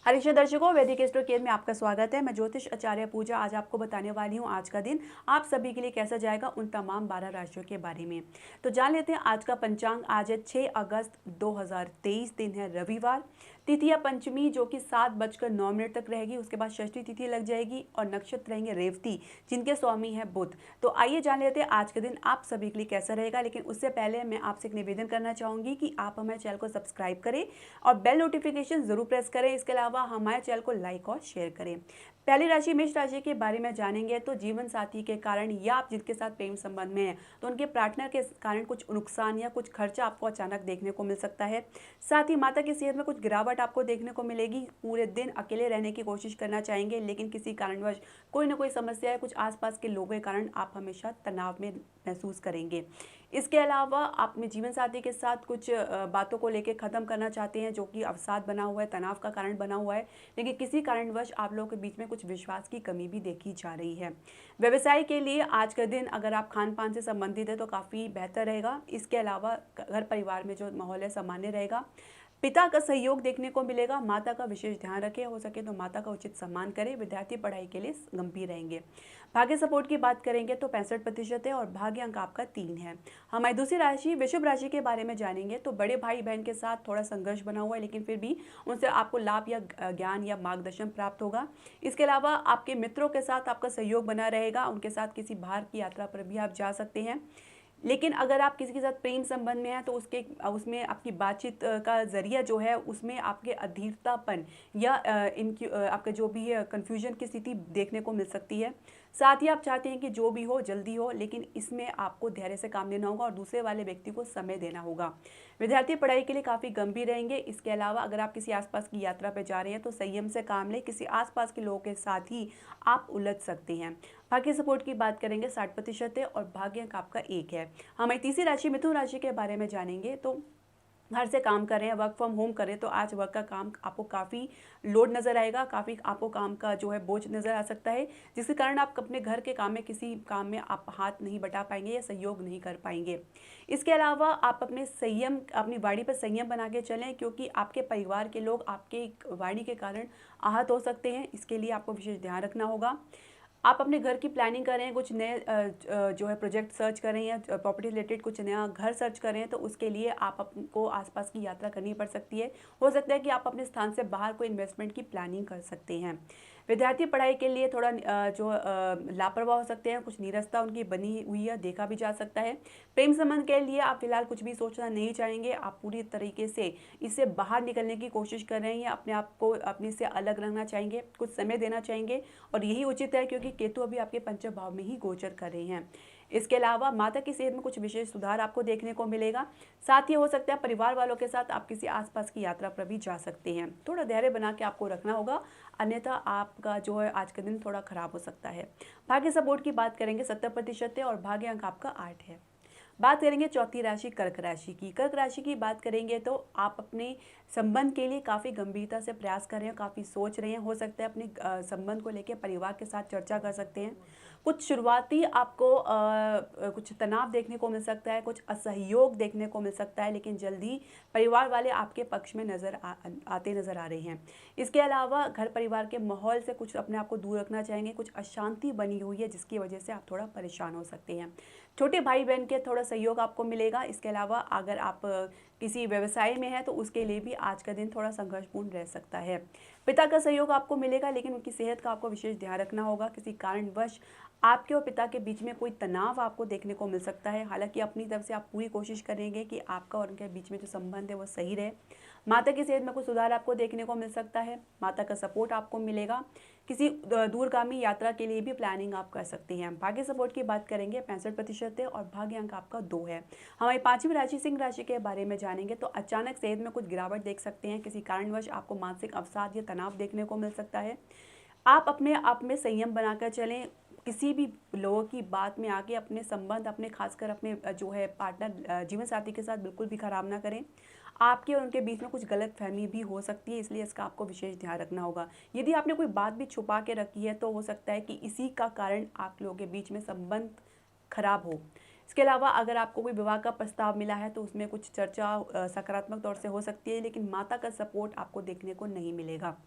हरीश दर्शकों, वैदिक astro care में आपका स्वागत है। मैं ज्योतिष आचार्य पूजा आज आपको बताने वाली हूँ आज का दिन आप सभी के लिए कैसा जाएगा उन तमाम 12 राशियों के बारे में। तो जान लेते हैं आज का पंचांग। आज है 6 अगस्त 2023, दिन है रविवार। तिथि या पंचमी जो कि 7:09 तक रहेगी। उसके बाद षष्ठी तिथि लग जाएगी और नक्षत्र रहेंगे रेवती, जिनके स्वामी है बुध। तो आइए जान लेते हैं आज के दिन आप सभी के लिए कैसा रहेगा। लेकिन उससे पहले मैं आपसे एक निवेदन करना चाहूँगी कि आप हमारे चैनल को सब्सक्राइब करें और बेल नोटिफिकेशन जरूर प्रेस करें। इसके अलावा हमारे चैनल को लाइक और शेयर करें। पहली राशि मेष राशि के बारे में जानेंगे तो जीवन साथी के कारण या आप जिनके साथ प्रेम संबंध में हैं तो उनके पार्टनर के कारण कुछ नुकसान या कुछ खर्चा आपको अचानक देखने को मिल सकता है। साथ ही माता की सेहत में कुछ गिरावट आपको देखने को मिलेगी। पूरे दिन अकेले रहने की कोशिश करना चाहेंगे, लेकिन किसी कारणवश कोई ना कोई समस्या है कुछ आसपास के लोगों के कारण आप हमेशा तनाव में महसूस करेंगे। इसके अलावा आप अपने जीवन साथी के साथ कुछ बातों को लेकर खत्म करना चाहते हैं जो कि अवसाद बना हुआ है, तनाव का कारण बना हुआ है, लेकिन किसी कारणवश आप लोगों के बीच में कुछ विश्वास की कमी भी देखी जा रही है। व्यवसाय के लिए आज का दिन अगर आप खान पान से संबंधित है तो काफ़ी बेहतर रहेगा। इसके अलावा घर परिवार में जो माहौल है सामान्य रहेगा। पिता का सहयोग देखने को मिलेगा। माता का विशेष ध्यान रखें, हो सके तो माता का उचित सम्मान करें। विद्यार्थी पढ़ाई के लिए गंभीर रहेंगे। भाग्य सपोर्ट की बात करेंगे तो 65% है और भाग्य अंक आपका 3 है। हमारी दूसरी राशि वृषभ राशि के बारे में जानेंगे तो बड़े भाई बहन के साथ थोड़ा संघर्ष बना हुआ है, लेकिन फिर भी उनसे आपको लाभ या ज्ञान या मार्गदर्शन प्राप्त होगा। इसके अलावा आपके मित्रों के साथ आपका सहयोग बना रहेगा। उनके साथ किसी बाहर की यात्रा पर भी आप जा सकते हैं। लेकिन अगर आप किसी के साथ प्रेम संबंध में हैं तो उसमें आपकी बातचीत का ज़रिया जो है उसमें आपके अधीरतापन या आपका जो भी है कन्फ्यूजन की स्थिति देखने को मिल सकती है। साथ ही आप चाहते हैं कि जो भी हो जल्दी हो, लेकिन इसमें आपको धैर्य से काम लेना होगा और दूसरे वाले व्यक्ति को समय देना होगा। विद्यार्थी पढ़ाई के लिए काफ़ी गंभीर रहेंगे। इसके अलावा अगर आप किसी आसपास की यात्रा पर जा रहे हैं तो संयम से काम लें। किसी आसपास के लोगों के साथ ही आप उलझ सकते हैं। भाग्य सपोर्ट की बात करेंगे 60% है और भाग्य अंक आपका 1 है। हमारी तीसरी राशि मिथुन राशि के बारे में जानेंगे तो घर से काम कर रहे हैं, वर्क फ्रॉम होम करें तो आज वर्क का काम आपको काफ़ी लोड नज़र आएगा। काफ़ी आपको काम का जो है बोझ नज़र आ सकता है, जिसके कारण आप अपने घर के काम में किसी काम में आप हाथ नहीं बटा पाएंगे या सहयोग नहीं कर पाएंगे। इसके अलावा आप अपनी वाणी पर संयम बना के चलें, क्योंकि आपके परिवार के लोग आपके वाणी के कारण आहत हो सकते हैं। इसके लिए आपको विशेष ध्यान रखना होगा। आप अपने घर की प्लानिंग कर रहे हैं, कुछ नए जो है प्रोजेक्ट सर्च कर रहे हैं या प्रॉपर्टी रिलेटेड कुछ नया घर सर्च कर रहे हैं तो उसके लिए आपको आसपास की यात्रा करनी पड़ सकती है। हो सकता है कि आप अपने स्थान से बाहर कोई इन्वेस्टमेंट की प्लानिंग कर सकते हैं। विद्यार्थी पढ़ाई के लिए थोड़ा लापरवाह हो सकते हैं। कुछ नीरसता उनकी बनी हुई है, देखा भी जा सकता है। प्रेम संबंध के लिए आप फिलहाल कुछ भी सोचना नहीं चाहेंगे। आप पूरी तरीके से इससे बाहर निकलने की कोशिश कर रहे हैं, अपने आप को अपने से अलग रहना चाहेंगे, कुछ समय देना चाहेंगे और यही उचित है क्योंकि केतु अभी आपके पंचम भाव में ही गोचर कर रहे हैं। इसके अलावा माता की सेहत में कुछ विशेष सुधार आपको देखने को मिलेगा। साथ ही हो सकता है परिवार वालों के साथ आप किसी आसपास की यात्रा पर भी जा सकते हैं। थोड़ा धैर्य बना के आपको रखना होगा, अन्यथा आपका जो है आज का दिन थोड़ा खराब हो सकता है। भाग्य सपोर्ट की बात करेंगे 70% है और भाग्य अंक आपका 8 है। बात करेंगे चौथी राशि कर्क राशि की। कर्क राशि की बात करेंगे तो आप अपने संबंध के लिए काफ़ी गंभीरता से प्रयास कर रहे हैं, काफ़ी सोच रहे हैं। हो सकता है अपने संबंध को लेकर परिवार के साथ चर्चा कर सकते हैं। कुछ शुरुआती आपको कुछ तनाव देखने को मिल सकता है, कुछ असहयोग देखने को मिल सकता है, लेकिन जल्दी परिवार वाले आपके पक्ष में आते नज़र आ रहे हैं। इसके अलावा घर परिवार के माहौल से कुछ अपने आप को दूर रखना चाहेंगे। कुछ अशांति बनी हुई है जिसकी वजह से आप थोड़ा परेशान हो सकते हैं। छोटे भाई बहन के थोड़ा सहयोग आपको मिलेगा। इसके अलावा अगर आप किसी व्यवसाय में हैं तो उसके लिए भी आज का दिन थोड़ा संघर्षपूर्ण रह सकता है। पिता का सहयोग आपको मिलेगा, लेकिन उनकी सेहत का आपको विशेष ध्यान रखना होगा। किसी कारणवश आपके और पिता के बीच में कोई तनाव आपको देखने को मिल सकता है। हालांकि अपनी तरफ से आप पूरी कोशिश करेंगे कि आपका और उनके बीच में जो संबंध है वो सही रहे। माता की सेहत में कुछ सुधार आपको देखने को मिल सकता है। माता का सपोर्ट आपको मिलेगा। किसी दूरगामी यात्रा के लिए भी प्लानिंग आप कर सकते हैं। भाग्य सपोर्ट की बात करेंगे 65% है और भाग्य अंक आपका 2 है। हमारी पांचवी राशि सिंह राशि के बारे में जानेंगे तो अचानक सेहत में कुछ गिरावट देख सकते हैं। किसी कारणवश आपको मानसिक अवसाद या तनाव देखने को मिल सकता है। आप अपने आप में संयम बनाकर चलें। किसी भी लोगों की बात में आके अपने संबंध अपने खासकर अपने जो है पार्टनर जीवन साथी के साथ बिल्कुल भी खराब ना करें। आपके और उनके बीच में कुछ गलत फहमी भी हो सकती है, इसलिए इसका आपको विशेष ध्यान रखना होगा। यदि आपने कोई बात भी छुपा के रखी है तो हो सकता है कि इसी का कारण आप लोगों के बीच में संबंध खराब हो। इसके अलावा अगर आपको कोई विवाह का प्रस्ताव मिला है तो उसमें कुछ चर्चा सकारात्मक तौर से हो सकती है, लेकिन माता का सपोर्ट आपको देखने को नहीं मिलेगा।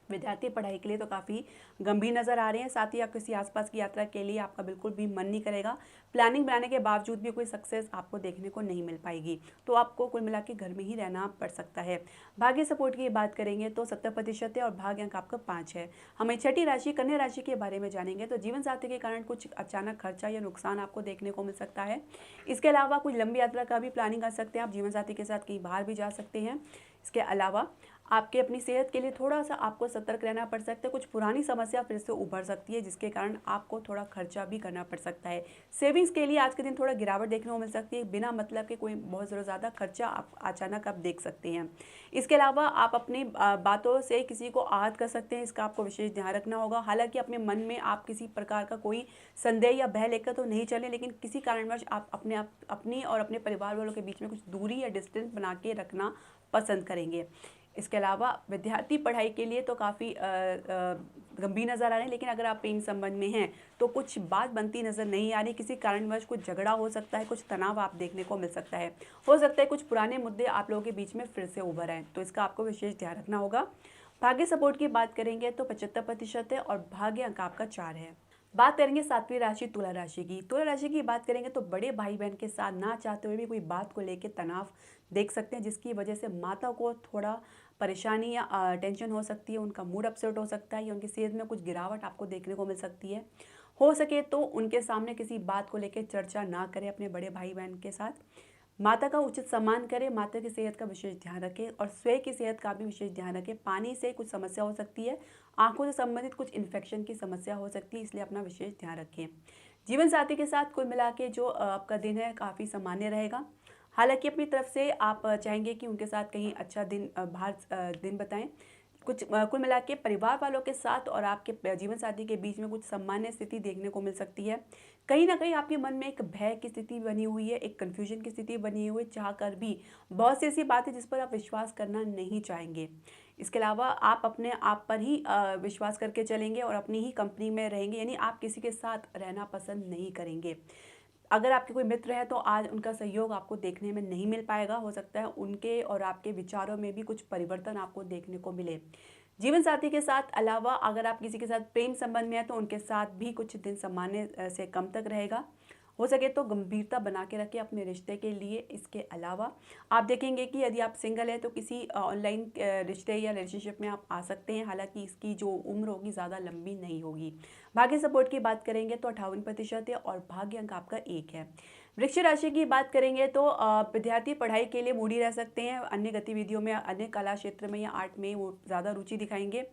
विद्यार्थी पढ़ाई के लिए तो काफ़ी गंभीर नज़र आ रहे हैं। साथ ही आप किसी आसपास की यात्रा के लिए आपका बिल्कुल भी मन नहीं करेगा। प्लानिंग बनाने के बावजूद भी कोई सक्सेस आपको देखने को नहीं मिल पाएगी, तो आपको कुल मिला के घर में ही रहना पड़ सकता है। भाग्य सपोर्ट की बात करेंगे तो 70% है और भाग्य अंक आपका 5 है। हमें छठी राशि कन्या राशि के बारे में जानेंगे तो जीवन साथी के कारण कुछ अचानक खर्चा या नुकसान आपको देखने को मिल सकता है। इसके अलावा कुछ लंबी यात्रा का भी प्लानिंग कर सकते हैं आप, जीवन साथी के साथ कहीं बाहर भी जा सकते हैं। इसके अलावा आपके अपनी सेहत के लिए थोड़ा-सा आपको सतर्क रहना पड़ सकता है। कुछ पुरानी समस्या फिर से उभर सकती है, जिसके कारण आपको थोड़ा खर्चा भी करना पड़ सकता है। सेविंग्स के लिए आज के दिन थोड़ा गिरावट देखने को मिल सकती है। बिना मतलब के कोई बहुत ज़्यादा खर्चा आप अचानक देख सकते हैं। इसके अलावा आप अपनी बातों से किसी को आहत कर सकते हैं, इसका आपको विशेष ध्यान रखना होगा। हालाँकि अपने मन में आप किसी प्रकार का कोई संदेह या भय लेकर तो नहीं चलें, लेकिन किसी कारणवश आप अपनी और अपने परिवार वालों के बीच में कुछ दूरी या डिस्टेंस बना के रखना पसंद करेंगे। इसके अलावा विद्यार्थी पढ़ाई के लिए तो काफ़ी गंभीर नज़र आ रहे हैं, लेकिन अगर आप प्रेम संबंध में हैं तो कुछ बात बनती नज़र नहीं आ रही। किसी कारणवश कुछ झगड़ा हो सकता है, कुछ तनाव आप देखने को मिल सकता है। हो सकता है कुछ पुराने मुद्दे आप लोगों के बीच में फिर से उभर आएँ, तो इसका आपको विशेष ध्यान रखना होगा। भाग्य सपोर्ट की बात करेंगे तो 75% है और भाग्य अंक आपका 4 है। बात करेंगे सातवीं राशि तुला राशि की। तुला राशि की बात करेंगे तो बड़े भाई बहन के साथ ना चाहते हुए भी कोई बात को लेकर तनाव देख सकते हैं, जिसकी वजह से माता को थोड़ा परेशानी या टेंशन हो सकती है। उनका मूड अपसेट हो सकता है या उनकी सेहत में कुछ गिरावट आपको देखने को मिल सकती है। हो सके तो उनके सामने किसी बात को लेकर चर्चा ना करें अपने बड़े भाई बहन के साथ। माता का उचित सम्मान करें, माता की सेहत का विशेष ध्यान रखें और स्वयं की सेहत का भी विशेष ध्यान रखें। पानी से कुछ समस्या हो सकती है, आंखों से संबंधित कुछ इन्फेक्शन की समस्या हो सकती है, इसलिए अपना विशेष ध्यान रखें। जीवन साथी के साथ कुल मिला के जो आपका दिन है काफ़ी सामान्य रहेगा। हालांकि अपनी तरफ से आप चाहेंगे कि उनके साथ कहीं अच्छा दिन बाहर दिन बताएं। कुछ कुल मिला के परिवार वालों के साथ और आपके जीवन साथी के बीच में कुछ सामान्य स्थिति देखने को मिल सकती है। कहीं ना कहीं आपके मन में एक भय की स्थिति बनी हुई है, एक कन्फ्यूजन की स्थिति बनी हुई है, चाह कर भी बहुत सी ऐसी बातें जिस पर आप विश्वास करना नहीं चाहेंगे। इसके अलावा आप अपने आप पर ही विश्वास करके चलेंगे और अपनी ही कंपनी में रहेंगे, यानी आप किसी के साथ रहना पसंद नहीं करेंगे। अगर आपके कोई मित्र हैं तो आज उनका सहयोग आपको देखने में नहीं मिल पाएगा। हो सकता है उनके और आपके विचारों में भी कुछ परिवर्तन आपको देखने को मिले। जीवन साथी के साथ अलावा अगर आप किसी के साथ प्रेम संबंध में हैं तो उनके साथ भी कुछ दिन सामान्य से कम तक रहेगा। हो सके तो गंभीरता बना के रखें अपने रिश्ते के लिए। इसके अलावा आप देखेंगे कि यदि आप सिंगल हैं तो किसी ऑनलाइन रिश्ते या रिलेशनशिप में आप आ सकते हैं। हालांकि इसकी जो उम्र होगी ज़्यादा लंबी नहीं होगी। भाग्य सपोर्ट की बात करेंगे तो 58% है और भाग्य अंक आपका 1 है। वृक्ष राशि की बात करेंगे तो विद्यार्थी पढ़ाई के लिए मूडी रह सकते हैं। अन्य गतिविधियों में, अन्य कला क्षेत्र में या आर्ट में वो ज़्यादा रुचि दिखाएंगे।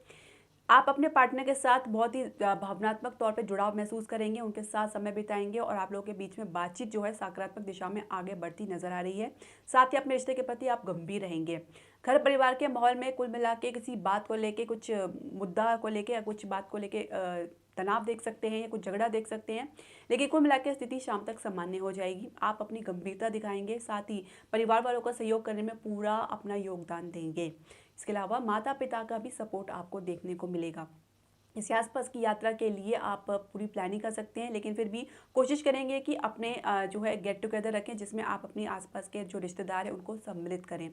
आप अपने पार्टनर के साथ बहुत ही भावनात्मक तौर पे जुड़ाव महसूस करेंगे, उनके साथ समय बिताएंगे और आप लोगों के बीच में बातचीत जो है सकारात्मक दिशा में आगे बढ़ती नजर आ रही है। साथ ही अपने रिश्ते के प्रति आप गंभीर रहेंगे। घर परिवार के माहौल में कुल मिला के किसी बात को लेके, कुछ मुद्दा को लेके या कुछ बात को लेके तनाव देख सकते हैं या कुछ झगड़ा देख सकते हैं, लेकिन कुल मिला के स्थिति शाम तक सामान्य हो जाएगी। आप अपनी गंभीरता दिखाएंगे, साथ ही परिवार वालों का सहयोग करने में पूरा अपना योगदान देंगे। इसके अलावा माता पिता का भी सपोर्ट आपको देखने को मिलेगा। इसके आसपास की यात्रा के लिए आप पूरी प्लानिंग कर सकते हैं, लेकिन फिर भी कोशिश करेंगे कि अपने जो है गेट टुगेदर रखें, जिसमें आप अपने आसपास के जो रिश्तेदार हैं उनको सम्मिलित करें।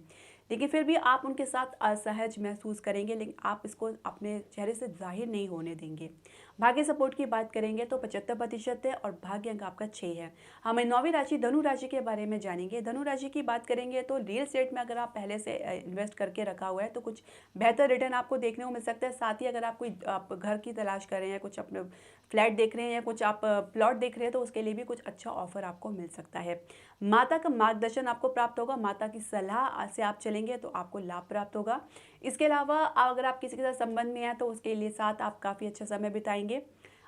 लेकिन फिर भी आप उनके साथ असहज महसूस करेंगे, लेकिन आप इसको अपने चेहरे से जाहिर नहीं होने देंगे। भाग्य सपोर्ट की बात करेंगे तो 75% है और भाग्य अंक आपका 6 है। हमें 9वीं राशि धनु राशि के बारे में जानेंगे। धनु राशि की बात करेंगे तो रियल एस्टेट में अगर आप पहले से इन्वेस्ट करके रखा हुआ है तो कुछ बेहतर रिटर्न आपको देखने को मिल सकता है। साथ ही अगर आप घर की तलाश कर रहे हैं, कुछ अपने फ्लैट देख रहे हैं या कुछ आप प्लॉट देख रहे हैं, तो उसके लिए भी कुछ अच्छा ऑफर आपको मिल सकता है। माता का मार्गदर्शन आपको प्राप्त होगा, माता की सलाह से आप चलेंगे तो आपको लाभ प्राप्त होगा। इसके अलावा अगर आप किसी के साथ संबंध में हैं तो उसके लिए साथ आप काफ़ी अच्छा समय बिताएंगे।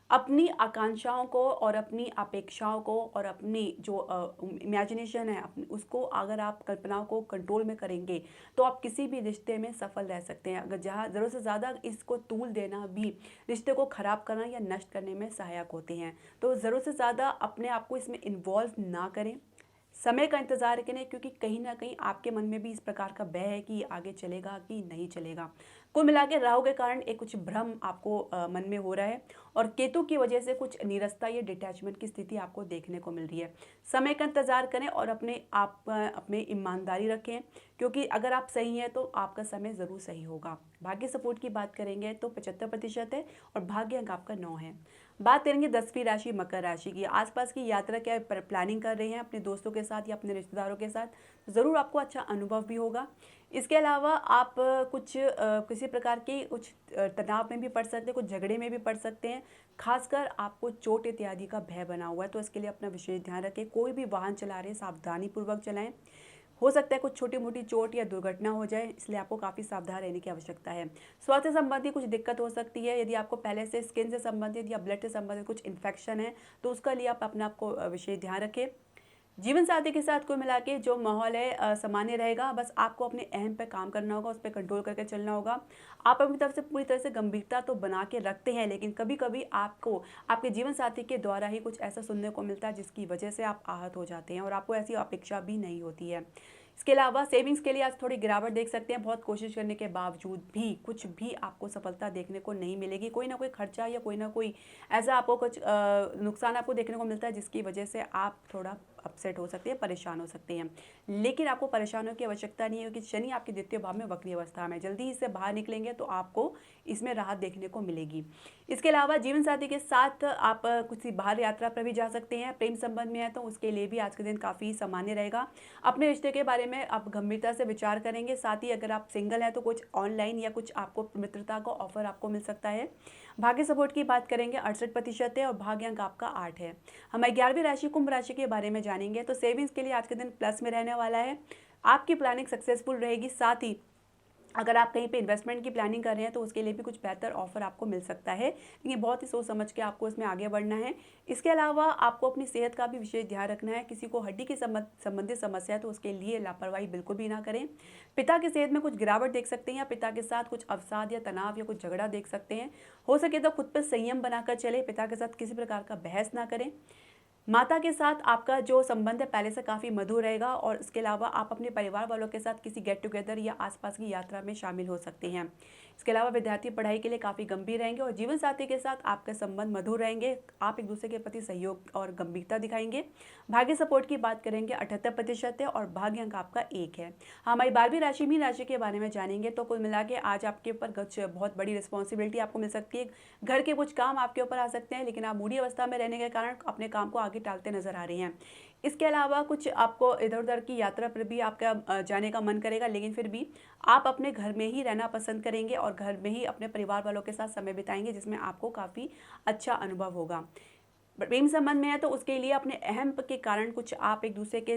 अपनी आकांक्षाओं को और अपनी अपेक्षाओं को और अपनी जो इमेजिनेशन है अपनी, उसको अगर आप कल्पनाओं को कंट्रोल में करेंगे तो आप किसी भी रिश्ते में सफल रह सकते हैं। अगर जहाँ ज़रूरत से ज़्यादा इसको तूल देना भी रिश्ते को ख़राब करना या नष्ट करने में सहायक होते हैं, तो ज़रूरत से ज़्यादा अपने आप को इसमें इन्वॉल्व ना करें। समय का इंतज़ार करें, क्योंकि कहीं ना कहीं आपके मन में भी इस प्रकार का भय है कि आगे चलेगा कि नहीं चलेगा। कुल मिला के राहु के कारण एक कुछ भ्रम आपको मन में हो रहा है और केतु की वजह से कुछ नीरसता या डिटैचमेंट की स्थिति आपको देखने को मिल रही है। समय का इंतजार करें और अपने आप अपने ईमानदारी रखें, क्योंकि अगर आप सही हैं तो आपका समय ज़रूर सही होगा। भाग्य सपोर्ट की बात करेंगे तो 75% है और भाग्य अंक आपका 9 है। बात करेंगे 10वीं राशि मकर राशि की। आसपास की यात्रा क्या प्लानिंग कर रहे हैं अपने दोस्तों के साथ या अपने रिश्तेदारों के साथ, तो ज़रूर आपको अच्छा अनुभव भी होगा। इसके अलावा आप किसी प्रकार के कुछ तनाव में भी पड़ सकते हैं, कुछ झगड़े में भी पड़ सकते हैं। खासकर आपको चोट इत्यादि का भय बना हुआ है, तो इसके लिए अपना विशेष ध्यान रखें। कोई भी वाहन चला रहे हैं सावधानीपूर्वक चलाएं। हो सकता है कुछ छोटी मोटी चोट या दुर्घटना हो जाए, इसलिए आपको काफ़ी सावधान रहने की आवश्यकता है। स्वास्थ्य संबंधी कुछ दिक्कत हो सकती है। यदि आपको पहले से स्किन से संबंधित या ब्लड से संबंधित कुछ इन्फेक्शन है, तो उसका लिए आप अपने आप को विशेष ध्यान रखें। जीवन साथी के साथ कुल मिला के जो माहौल है सामान्य रहेगा। बस आपको अपने अहम पे काम करना होगा, उस पर कंट्रोल करके चलना होगा। आप अपनी तरफ से पूरी तरह से गंभीरता तो बना के रखते हैं, लेकिन कभी कभी आपको आपके जीवन साथी के द्वारा ही कुछ ऐसा सुनने को मिलता है जिसकी वजह से आप आहत हो जाते हैं और आपको ऐसी अपेक्षा भी नहीं होती है। इसके अलावा सेविंग्स के लिए आज थोड़ी गिरावट देख सकते हैं। बहुत कोशिश करने के बावजूद भी कुछ भी आपको सफलता देखने को नहीं मिलेगी। कोई ना कोई खर्चा या कोई ना कोई ऐसा आपको कुछ नुकसान आपको देखने को मिलता है जिसकी वजह से आप थोड़ा अपसेट हो सकते हैं, परेशान हो सकते हैं। लेकिन आपको परेशान होने की आवश्यकता नहीं है, क्योंकि शनि आपके द्वितीय भाव में वक्री अवस्था में, जल्दी ही इससे बाहर निकलेंगे तो आपको इसमें राहत देखने को मिलेगी। इसके अलावा जीवन साथी के साथ आप किसी बाहर यात्रा पर भी जा सकते हैं। प्रेम संबंध में है तो उसके लिए भी आज के दिन काफ़ी सामान्य रहेगा। अपने रिश्ते के बारे में आप गंभीरता से विचार करेंगे। साथ ही अगर आप सिंगल हैं तो कुछ ऑनलाइन या कुछ आपको मित्रता का ऑफर आपको मिल सकता है। भाग्य सपोर्ट की बात करेंगे 68% है और भाग्य अंक आपका 8 है। हम 11वीं राशि कुंभ राशि के बारे में जानेंगे। तो सेविंग्स के लिए आज के दिन प्लस में रहने वाला है। आपकी प्लानिंग सक्सेसफुल रहेगी। साथ ही अगर आप कहीं पे इन्वेस्टमेंट की प्लानिंग कर रहे हैं तो उसके लिए भी कुछ बेहतर ऑफर आपको मिल सकता है, लेकिन बहुत ही सोच समझ के आपको इसमें आगे बढ़ना है। इसके अलावा आपको अपनी सेहत का भी विशेष ध्यान रखना है। किसी को हड्डी की संबंधित समस्या है तो उसके लिए लापरवाही बिल्कुल भी ना करें। पिता की सेहत में कुछ गिरावट देख सकते हैं या पिता के साथ कुछ अवसाद या तनाव या कुछ झगड़ा देख सकते हैं। हो सके तो खुद पर संयम बनाकर चले, पिता के साथ किसी प्रकार का बहस ना करें। माता के साथ आपका जो संबंध है पहले से काफ़ी मधुर रहेगा और इसके अलावा आप अपने परिवार वालों के साथ किसी गेट टुगेदर या आसपास की यात्रा में शामिल हो सकते हैं। इसके अलावा विद्यार्थी पढ़ाई के लिए काफ़ी गंभीर रहेंगे और जीवन साथी के साथ आपके संबंध मधुर रहेंगे। आप एक दूसरे के प्रति सहयोग और गंभीरता दिखाएंगे। भाग्य सपोर्ट की बात करेंगे 78% है और भाग्य अंक आपका 1 है। हमारी 12वीं राशि मीन राशि के बारे में जानेंगे। तो कुल मिला के आज आपके ऊपर कुछ बहुत बड़ी रिस्पॉन्सिबिलिटी आपको मिल सकती है। घर के कुछ काम आपके ऊपर आ सकते हैं, लेकिन आप मूडी अवस्था में रहने के कारण अपने काम को आगे टालते नजर आ रही हैं। इसके अलावा कुछ आपको इधर उधर की यात्रा पर भी आपका जाने का मन करेगा, लेकिन फिर भी आप अपने घर में ही रहना पसंद करेंगे और घर में ही अपने परिवार वालों के साथ समय बिताएंगे, जिसमें आपको काफ़ी अच्छा अनुभव होगा। प्रेम संबंध में है तो उसके लिए अपने अहम के कारण कुछ आप एक दूसरे के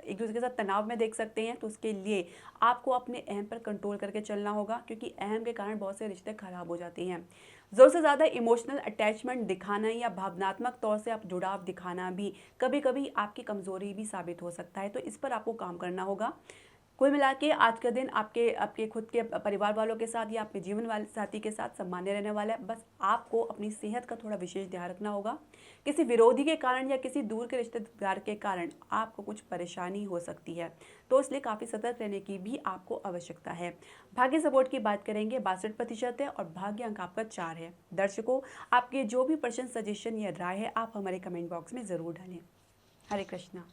एक दूसरे के साथ तनाव में देख सकते हैं। तो उसके लिए आपको अपने अहम पर कंट्रोल करके चलना होगा, क्योंकि अहम के कारण बहुत से रिश्ते खराब हो जाते हैं। ज़रूर से ज़्यादा इमोशनल अटैचमेंट दिखाना या भावनात्मक तौर से आप जुड़ाव दिखाना भी कभी कभी आपकी कमज़ोरी भी साबित हो सकता है, तो इस पर आपको काम करना होगा। कुल मिला के आज का दिन आपके आपके खुद के परिवार वालों के साथ या अपने जीवन वाले साथी के साथ सामान्य रहने वाला है। बस आपको अपनी सेहत का थोड़ा विशेष ध्यान रखना होगा। किसी विरोधी के कारण या किसी दूर के रिश्तेदार के कारण आपको कुछ परेशानी हो सकती है, तो इसलिए काफ़ी सतर्क रहने की भी आपको आवश्यकता है। भाग्य सपोर्ट की बात करेंगे 62% है और भाग्य अंक आपका 4 है। दर्शकों, आपके जो भी प्रश्न, सजेशन या राय है आप हमारे कमेंट बॉक्स में ज़रूर डालें। हरे कृष्णा।